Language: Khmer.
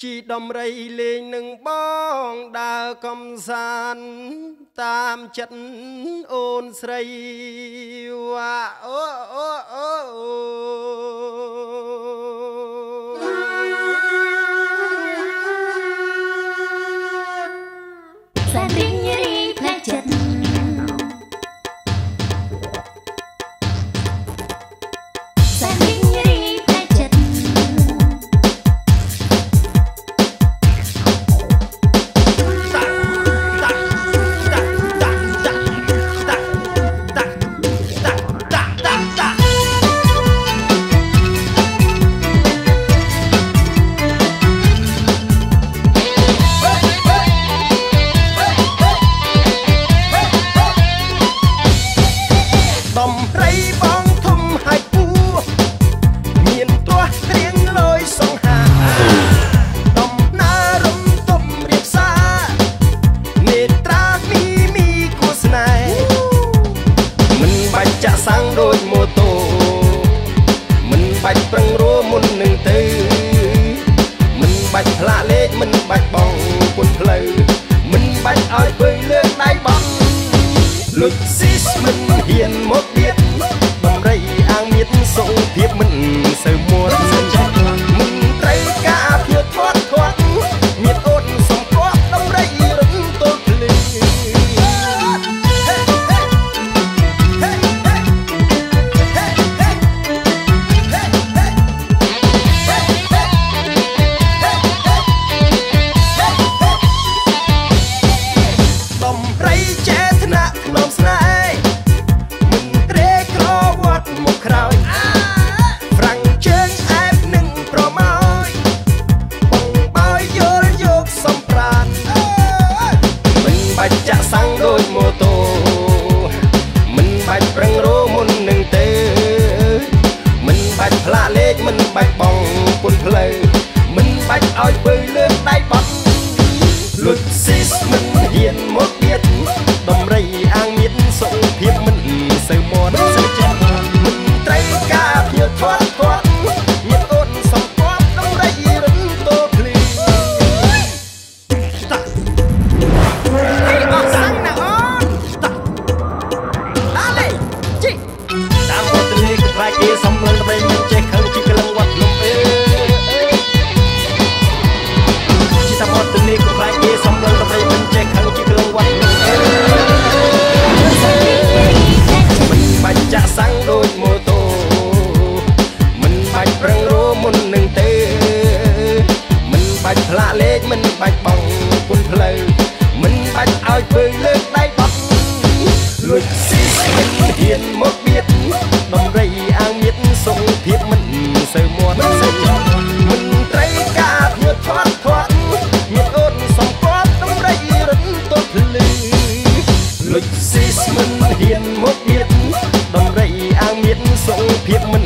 ជីដំរីលេងនឹងបងដើរកំសាន្តតាមចិត្តអូនស្រីវ៉ាអូសារីរីផ្លែចិត្តសាំងដូចម៉ូតូមិនបាច់ប្រឹងរੂមុននឹងទៅមិនបាច់ផ្លាកលេខមិនបាច់បងពុនផ្លូវមិនបាច់ឲ្យពើលើកដៃបងលុចស៊ីសមិនហ៊ានមកទៀតដំរីអាងមៀតសុខភាពមិនសូវមួនមិនត្រូវការភាពធាត់មៀតអូនសំគាប់ដំរីរំទល់ភ្លឺចាក់សាំងដូចម៉ូតូមិនបាច់ប្រឹងរੂមុននឹងទៅមិនបាច់ផ្លាកលេខមិនបាច់បងពុនផ្លូវមិនបាច់ឲ្យពើលើកដៃបត់លុចស៊ីសមិនហ៊ានមកទៀតដំរីអាងមៀតសុខភាពមិនសូវមាត់សិនចិត្តមិនត្រូវការភាពធាត់មៀតអូនសំគាប់ដំរីរំទល់ភ្លឺគេសំឡេងដើម្បីមិនចេះខឹងជីកលងវត្តលំជីតាមអត់ទៅនេះក៏ខ្លាចគេសំឡេងដើម្បីមិនចេះខឹងជីកលងវត្តលំមិនបាច់ចាក់សាំងដូចម៉ូតូមិនបាច់ប្រឹងរੂមុននឹងទៅមិនបាច់ផ្លាកលេខមិនបាច់បងពុនផ្លូវមិនបាច់ឲ្យពើលើកដៃបត់លួចស៊ីមិនហ៊ានមកបៀតដំរីអាងមៀតសុខភាពមិនសូវមាត់មិនត្រូវការភាពធាត់មៀតអូនសំគាប់ដំរីរំទល់ភ្លឺលុចស៊ីមិនហ៊ានមកបៀតដំរីអាងមៀតសុខភាពមិន